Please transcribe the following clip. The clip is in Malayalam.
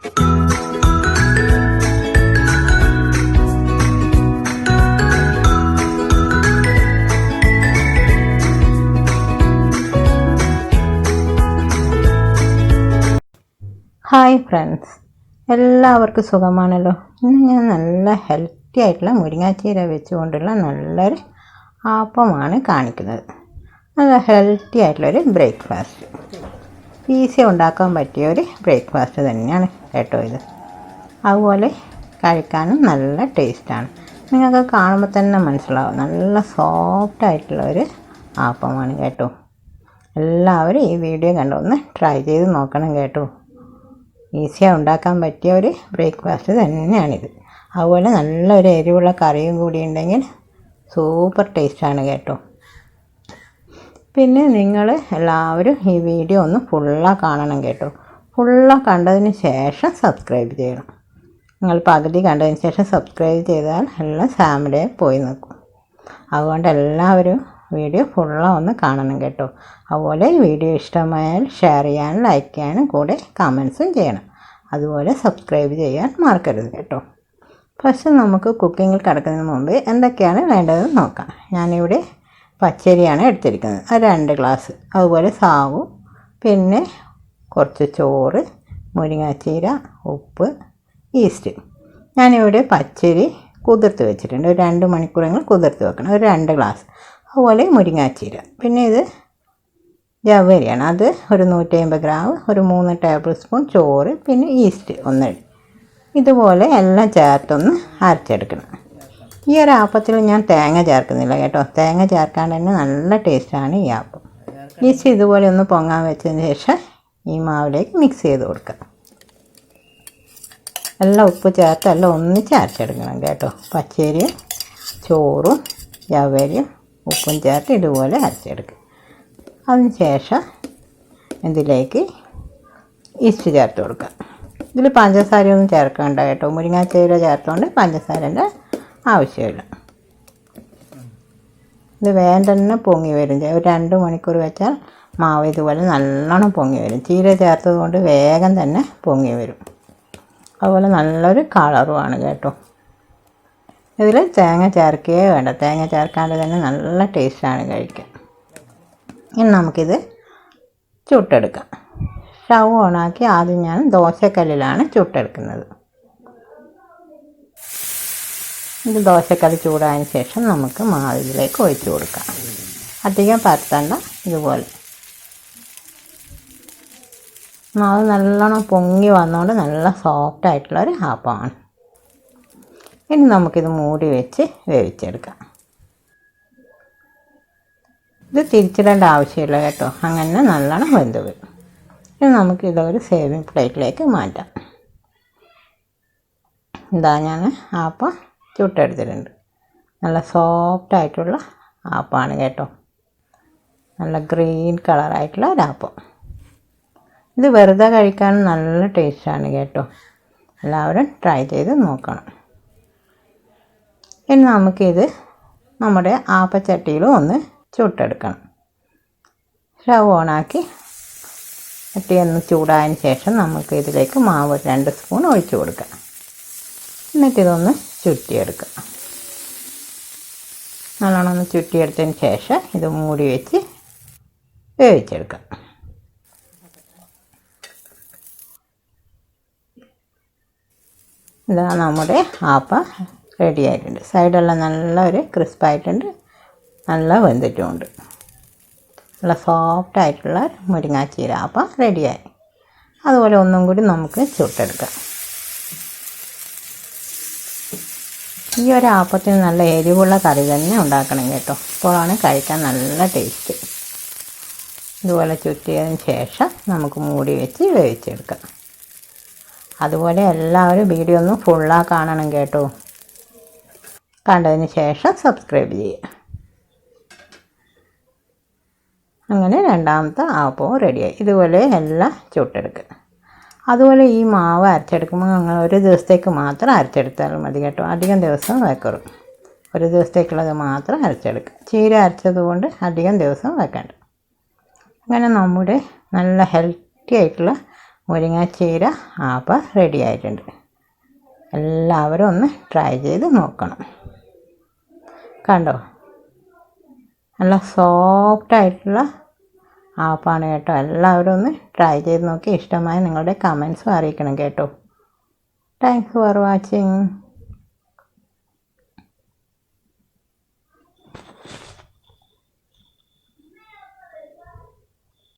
ഹായ് ഫ്രണ്ട്സ്, എല്ലാവർക്കും സുഖമാണല്ലോ. ഇന്ന് ഞാൻ നല്ല ഹെൽത്തി ആയിട്ടുള്ള മുരിങ്ങാച്ചീര വെച്ചുകൊണ്ടുള്ള നല്ലൊരു ആപ്പമാണ് കാണിക്കുന്നത്. നല്ല ഹെൽത്തി ആയിട്ടുള്ളൊരു ബ്രേക്ക്ഫാസ്റ്റ്, ഈസി ഉണ്ടാക്കാൻ പറ്റിയ ഒരു ബ്രേക്ക്ഫാസ്റ്റ് തന്നെയാണ് കേട്ടോ ഇത്. അതുപോലെ കഴിക്കാനും നല്ല ടേസ്റ്റാണ്. നിങ്ങൾക്ക് കാണുമ്പോൾ തന്നെ മനസ്സിലാവും, നല്ല സോഫ്റ്റായിട്ടുള്ള ഒരു ആപ്പമാണ് കേട്ടോ. എല്ലാവരും ഈ വീഡിയോ കണ്ടൊന്ന് ട്രൈ ചെയ്ത് നോക്കണം കേട്ടോ. ഈസിയായി ഉണ്ടാക്കാൻ പറ്റിയ ഒരു ബ്രേക്ക്ഫാസ്റ്റ് തന്നെയാണിത്. അതുപോലെ നല്ലൊരു എരിവുള്ള കറിയും കൂടി ഉണ്ടെങ്കിൽ സൂപ്പർ ടേസ്റ്റാണ് കേട്ടോ. പിന്നെ നിങ്ങൾ എല്ലാവരും ഈ വീഡിയോ ഒന്ന് ഫുള്ളായി കാണണം കേട്ടോ. ഫുള്ളായി കണ്ടതിന് ശേഷം സബ്സ്ക്രൈബ് ചെയ്യണം. നിങ്ങൾ പകുതി കണ്ടതിന് ശേഷം സബ്സ്ക്രൈബ് ചെയ്താൽ എല്ലാം ഫാമിലിയെ പോയി നിൽക്കും. അതുകൊണ്ട് എല്ലാവരും വീഡിയോ ഫുള്ളായി ഒന്ന് കാണണം കേട്ടോ. അതുപോലെ വീഡിയോ ഇഷ്ടമായാൽ ഷെയർ ചെയ്യാനും ലൈക്ക് ചെയ്യാനും കൂടെ കമൻസും ചെയ്യണം. അതുപോലെ സബ്സ്ക്രൈബ് ചെയ്യാൻ മറക്കരുത് കേട്ടോ. ഫസ്റ്റ് നമുക്ക് കുക്കിങ്ങിൽ കിടക്കുന്നതിന് മുമ്പ് എന്തൊക്കെയാണ് വേണ്ടതെന്ന് നോക്കാം. ഞാനിവിടെ പച്ചരിയാണ് എടുത്തിരിക്കുന്നത്, 2 ഗ്ലാസ്. അതുപോലെ സാഗു, പിന്നെ കുറച്ച് ചോറ്, മുരിങ്ങാച്ചീര, ഉപ്പ്, ഈസ്റ്റ്. ഞാനിവിടെ പച്ചരി കുതിർത്ത് വെച്ചിട്ടുണ്ട്. ഒരു 2 മണിക്കൂറെങ്കിലും കുതിർത്ത് വെക്കണം. ഒരു 2 ഗ്ലാസ്. അതുപോലെ മുരിങ്ങാച്ചീര. പിന്നെ ഇത് ജവ്വരിയാണ്, അത് ഒരു 150 ഗ്രാം. ഒരു 3 ടേബിൾ സ്പൂൺ ചോറ്, പിന്നെ ഈസ്റ്റ് 1. ഇതുപോലെ എല്ലാം ചേർത്തൊന്ന് അരച്ചെടുക്കണം. ഈ ഒരു ആപ്പത്തിൽ ഞാൻ തേങ്ങ ചേർക്കുന്നില്ല കേട്ടോ. തേങ്ങ ചേർക്കാണ്ട് തന്നെ നല്ല ടേസ്റ്റാണ് ഈ ആപ്പം. ഈസ്റ്റ് ഇതുപോലെ ഒന്ന് പൊങ്ങാൻ വെച്ചതിന് ശേഷം ഈ മാവിലേക്ക് മിക്സ് ചെയ്ത് കൊടുക്കാം. എല്ലാം ഉപ്പ് ചേർത്ത് എല്ലാം ഒന്നിച്ച് അരച്ചെടുക്കണം കേട്ടോ. പച്ചരിയും ചോറും ജവ്വരിയും ഉപ്പും ചേർത്ത് ഇതുപോലെ അരച്ചെടുക്കുക. അതിന് ശേഷം ഇതിലേക്ക് ഈസ്റ്റ് ചേർത്ത് കൊടുക്കുക. ഇതിൽ പഞ്ചസാരയൊന്നും ചേർക്കണ്ട കേട്ടോ. മുരിങ്ങാച്ചീര ചേർത്തുകൊണ്ട് പഞ്ചസാരൻ്റെ ആവശ്യമില്ല. ഇത് വേഗം തന്നെ പൊങ്ങി വരും. ഒരു 2 മണിക്കൂർ വെച്ചാൽ മാവ് ഇതുപോലെ നല്ലോണം പൊങ്ങി വരും. ചീര ചേർത്തത് കൊണ്ട് വേഗം തന്നെ പൊങ്ങി വരും. അതുപോലെ നല്ലൊരു കളറുമാണ് കേട്ടോ. ഇതിൽ തേങ്ങ ചേർക്കുകയേ വേണ്ട. തേങ്ങ ചേർക്കാണ്ട് തന്നെ നല്ല ടേസ്റ്റാണ് കഴിക്കാൻ. ഇനി നമുക്കിത് ചുട്ടെടുക്കാം. സ്റ്റൗ ഓണാക്കി ആദ്യം ഞാൻ ദോശക്കല്ലിലാണ് ചുട്ടെടുക്കുന്നത്. ഇത് ദോശക്കല്ല് ചൂടായതിന് ശേഷം നമുക്ക് മാവിലേക്ക് ഒഴിച്ച് കൊടുക്കാം. അധികം പരത്തണ്ട. ഇതുപോലെ മാവ് നല്ലോണം പൊങ്ങി വന്നുകൊണ്ട് നല്ല സോഫ്റ്റായിട്ടുള്ളൊരു ആപ്പമാണ്. ഇനി നമുക്കിത് മൂടി വെച്ച് വേവിച്ചെടുക്കാം. ഇത് തിരിച്ചിടേണ്ട ആവശ്യമില്ല കേട്ടോ. അങ്ങനെ നല്ലോണം വെന്ത് വരും. ഇനി നമുക്കിതൊരു സേവിങ് പ്ലേറ്റിലേക്ക് മാറ്റാം. ഇതാ ഞാൻ ആപ്പം ചുട്ടെടുത്തിട്ടുണ്ട്. നല്ല സോഫ്റ്റായിട്ടുള്ള ആപ്പമാണ് കേട്ടോ. നല്ല ഗ്രീൻ കളറായിട്ടുള്ള ഒരാപ്പം. ഇത് വെറുതെ കഴിക്കാനും നല്ല ടേസ്റ്റാണ് കേട്ടോ. എല്ലാവരും ട്രൈ ചെയ്ത് നോക്കണം. ഇനി നമുക്കിത് നമ്മുടെ ആപ്പച്ചട്ടിയിലും ഒന്ന് ചുട്ടെടുക്കണം. സ്റ്റൗ ഓണാക്കി ചട്ടി ഒന്ന് ചൂടായതിന് ശേഷം നമുക്ക് ഇതിലേക്ക് മാവ് 2 സ്പൂൺ ഒഴിച്ച് കൊടുക്കാം. എന്നിട്ടിതൊന്ന് ചുറ്റിയെടുക്കാം. നല്ലോണം ഒന്ന് ചുറ്റിയെടുത്തതിന് ശേഷം ഇത് മൂടി വെച്ച് വേവിച്ചെടുക്കാം. ഇതാ നമ്മുടെ ആപ്പ റെഡി ആയിട്ടുണ്ട്. സൈഡെല്ലാം നല്ലൊരു ക്രിസ്പായിട്ടുണ്ട്, നല്ല വെന്തിട്ടുമുണ്ട്. നല്ല സോഫ്റ്റായിട്ടുള്ള മുരിങ്ങാച്ചീര അപ്പം റെഡിയായി. അതുപോലെ ഒന്നും കൂടി നമുക്ക് ചുട്ടെടുക്കാം. ഈ ഒരു ആപ്പത്തിന് നല്ല എരിവുള്ള കറി തന്നെ ഉണ്ടാക്കണം കേട്ടോ. അപ്പോഴാണ് കഴിക്കാൻ നല്ല ടേസ്റ്റ്. ഇതുപോലെ ചുറ്റിയതിന് ശേഷം നമുക്ക് മൂടി വെച്ച് വേവിച്ചെടുക്കാം. അതുപോലെ എല്ലാവരും വീഡിയോ ഒന്ന് ഫുള്ളായി കാണണം കേട്ടോ. കണ്ടതിന് ശേഷം സബ്സ്ക്രൈബ് ചെയ്യുക. അങ്ങനെ രണ്ടാമത്തെ ആപ്പവും റെഡിയായി. ഇതുപോലെ എല്ലാം ചുട്ടെടുക്കുക. അതുപോലെ ഈ മാവ് അരച്ചെടുക്കുമ്പോൾ അങ്ങനെ ഒരു ദിവസത്തേക്ക് മാത്രം അരച്ചെടുത്താൽ മതി കേട്ടോ. അധികം ദിവസം വെക്കരുത്. ഒരു ദിവസത്തേക്കുള്ളത് മാത്രം അരച്ചെടുക്കുക. ചീര അരച്ചതുകൊണ്ട് അധികം ദിവസം വെക്കേണ്ട. അങ്ങനെ നമ്മുടെ നല്ല ഹെൽത്തി ആയിട്ടുള്ള മുരിങ്ങ ചീര ആപ്പം റെഡി ആയിട്ടുണ്ട്. എല്ലാവരും ഒന്ന് ട്രൈ ചെയ്ത് നോക്കണം. കണ്ടോ, നല്ല സോഫ്റ്റായിട്ടുള്ള ആപ്പാണ് കേട്ടോ. എല്ലാവരും ഒന്ന് ട്രൈ ചെയ്ത് നോക്കി ഇഷ്ടമായ നിങ്ങളുടെ കമൻസും അറിയിക്കണം കേട്ടോ. Thanks for watching.